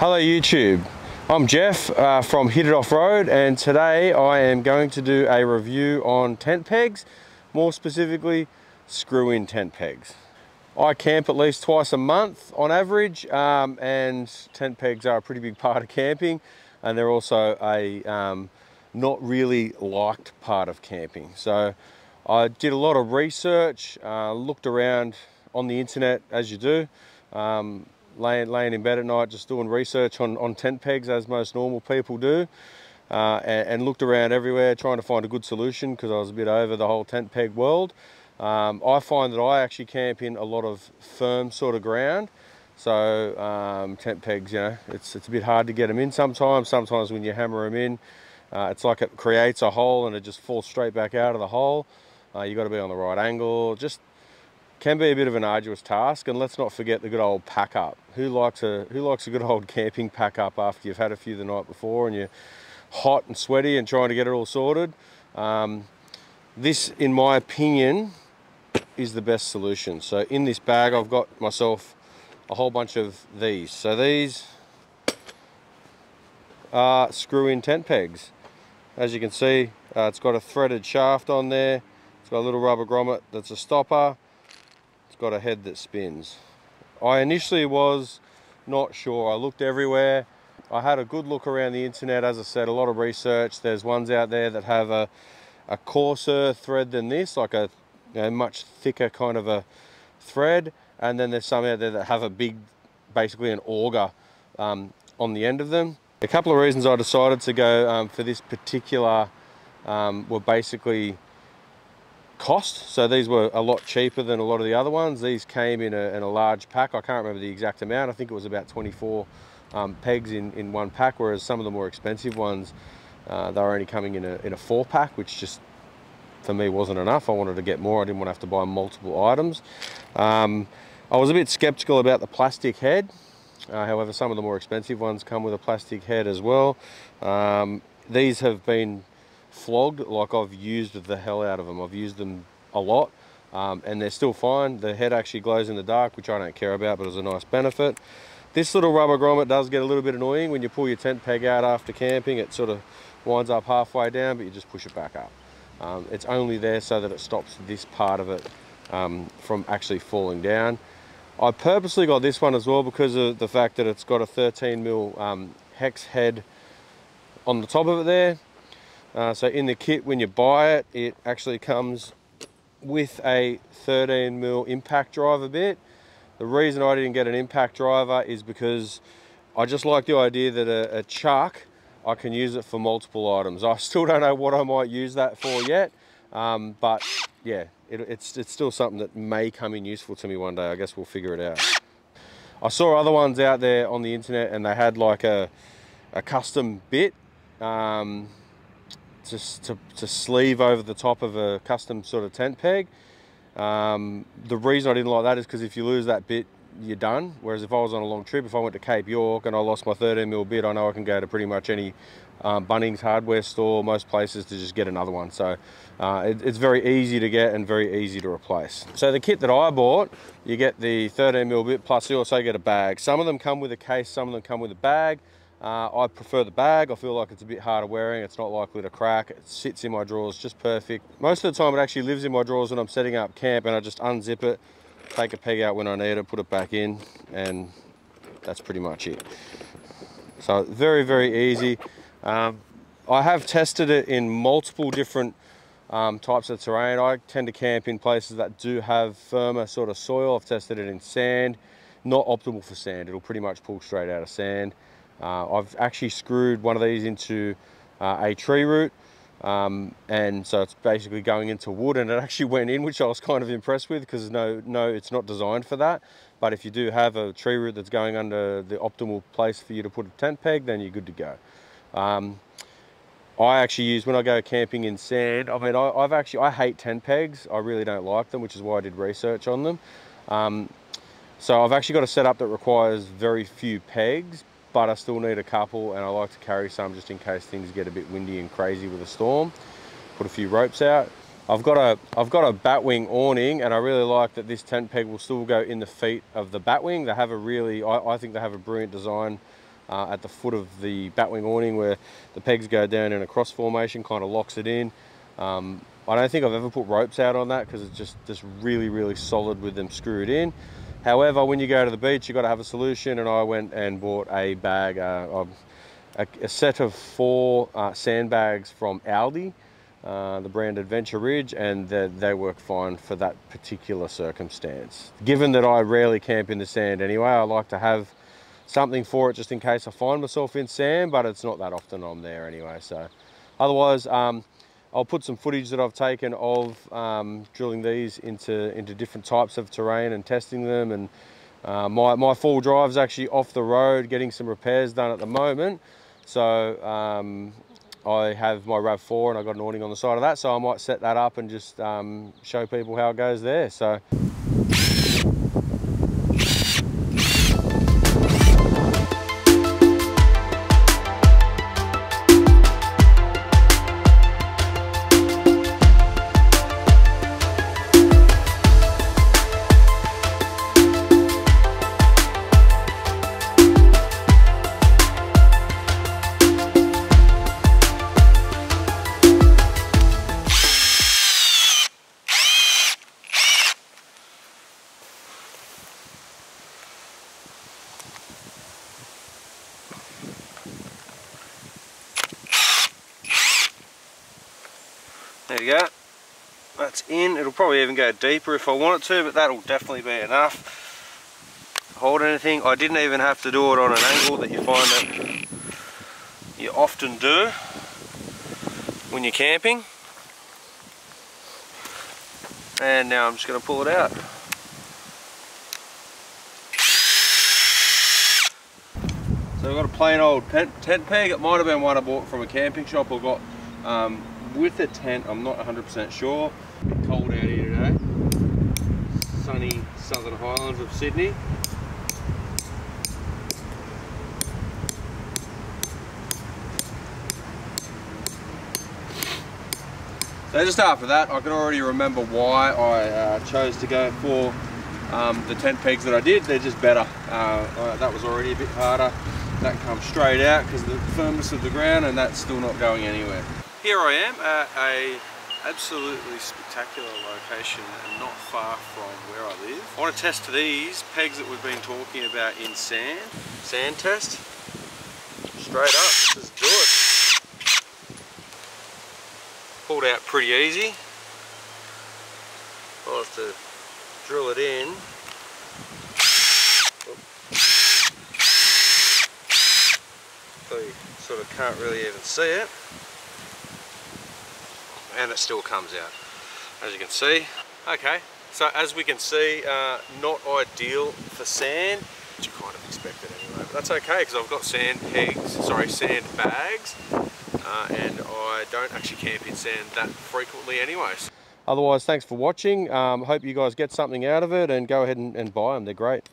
Hello YouTube, I'm Geoff from Offroad, and today I am going to do a review on tent pegs, more specifically screw-in tent pegs. I camp at least twice a month on average, and tent pegs are a pretty big part of camping, and they're also a not really liked part of camping. So I did a lot of research, looked around on the internet as you do, laying in bed at night just doing research on tent pegs as most normal people do, and looked around everywhere trying to find a good solution because I was a bit over the whole tent peg world. I find that I actually camp in a lot of firm sort of ground, so tent pegs, you know, it's a bit hard to get them in sometimes. Sometimes when you hammer them in, it's like it creates a hole and it just falls straight back out of the hole. You got to be on the right angle. Just can be a bit of an arduous task, and let's not forget the good old pack up. Who likes a good old camping pack up after you've had a few the night before and you're hot and sweaty and trying to get it all sorted? This, in my opinion, is the best solution. So in this bag I've got myself a whole bunch of these. So these are screw-in tent pegs. As you can see, it's got a threaded shaft on there. It's got a little rubber grommet that's a stopper. It's got a head that spins. I initially was not sure. I looked everywhere. I had a good look around the internet, as I said, a lot of research. There's ones out there that have a coarser thread than this, like a much thicker kind of a thread, and then there's some out there that have a big, basically an auger on the end of them. A couple of reasons I decided to go for this particular were basically cost. So these were a lot cheaper than a lot of the other ones. These came in a large pack. I can't remember the exact amount. I think it was about 24 pegs in one pack, whereas some of the more expensive ones, they were only coming in a 4-pack, which just for me wasn't enough. I wanted to get more. I didn't want to have to buy multiple items. I was a bit skeptical about the plastic head. However, some of the more expensive ones come with a plastic head as well. These have been flogged. Like, I've used the hell out of them. I've used them a lot, and they're still fine. The head actually glows in the dark, which I don't care about, but it's a nice benefit. This little rubber grommet does get a little bit annoying when you pull your tent peg out after camping. It sort of winds up halfway down, but you just push it back up. It's only there so that it stops this part of it from actually falling down. I purposely got this one as well because of the fact that it's got a 13mm hex head on the top of it there. So in the kit, when you buy it, it actually comes with a 13mm impact driver bit. The reason I didn't get an impact driver is because I just like the idea that a chuck, I can use it for multiple items. I still don't know what I might use that for yet, but yeah, it's still something that may come in useful to me one day. I guess we'll figure it out. I saw other ones out there on the internet and they had like a custom bit to sleeve over the top of a custom sort of tent peg. The reason I didn't like that is because if you lose that bit, you're done. Whereas if I was on a long trip, if I went to Cape York and I lost my 13mm bit, I know I can go to pretty much any Bunnings hardware store, most places, to just get another one. So it's very easy to get and very easy to replace. So the kit that I bought, you get the 13mm bit, plus you also get a bag. Some of them come with a case, some of them come with a bag. I prefer the bag. I feel like it's a bit harder wearing. It's not likely to crack. It sits in my drawers just perfect. Most of the time it actually lives in my drawers when I'm setting up camp, and I just unzip it, take a peg out when I need it, put it back in, and that's pretty much it. So very, very easy. I have tested it in multiple different types of terrain. I tend to camp in places that do have firmer sort of soil. I've tested it in sand. Not optimal for sand. It'll pretty much pull straight out of sand. I've actually screwed one of these into a tree root, and so it's basically going into wood, and it actually went in, which I was kind of impressed with, because no, it's not designed for that. But if you do have a tree root that's going under the optimal place for you to put a tent peg, then you're good to go. I actually use, when I go camping in sand, I mean, I hate tent pegs. I really don't like them, which is why I did research on them. So I've actually got a setup that requires very few pegs, but I still need a couple, and I like to carry some just in case things get a bit windy and crazy with a storm. Put a few ropes out. I've got a batwing awning, and I really like that this tent peg will still go in the feet of the batwing. They have a really, I think they have a brilliant design at the foot of the batwing awning where the pegs go down in a cross formation, kind of locks it in. I don't think I've ever put ropes out on that because it's just really solid with them screwed in. However, when you go to the beach, you've got to have a solution, and I went and bought a bag, a set of 4 sandbags from Aldi, the brand Adventure Ridge, and they work fine for that particular circumstance. Given that I rarely camp in the sand anyway, I like to have something for it just in case I find myself in sand, but it's not that often I'm there anyway. So otherwise, I'll put some footage that I've taken of drilling these into different types of terrain and testing them. And my full drive's actually off the road getting some repairs done at the moment. So I have my RAV4 and I've got an awning on the side of that, so I might set that up and just show people how it goes there. So. There you go, that's in. It'll probably even go deeper if I want it to, but that'll definitely be enough to hold anything. I didn't even have to do it on an angle that you find that you often do when you're camping. And now I'm just going to pull it out. So I've got a plain old tent peg. It might have been one I bought from a camping shop or got with a tent, I'm not 100% sure. A bit cold out here today. Sunny southern highlands of Sydney. So just after that, I can already remember why I chose to go for the tent pegs that I did. They're just better. That was already a bit harder. That comes straight out because of the firmness of the ground, and that's still not going anywhere. Here I am at a absolutely spectacular location and not far from where I live. I want to test these pegs that we've been talking about in sand. Sand test. Straight up, let's do it. Pulled out pretty easy. I'll have to drill it in. So you sort of can't really even see it. And it still comes out, as you can see. Okay, so as we can see, not ideal for sand, which you kind of expected anyway, but that's okay because I've got sand bags, and I don't actually camp in sand that frequently anyways. Otherwise, thanks for watching. Hope you guys get something out of it, and go ahead and buy them, they're great.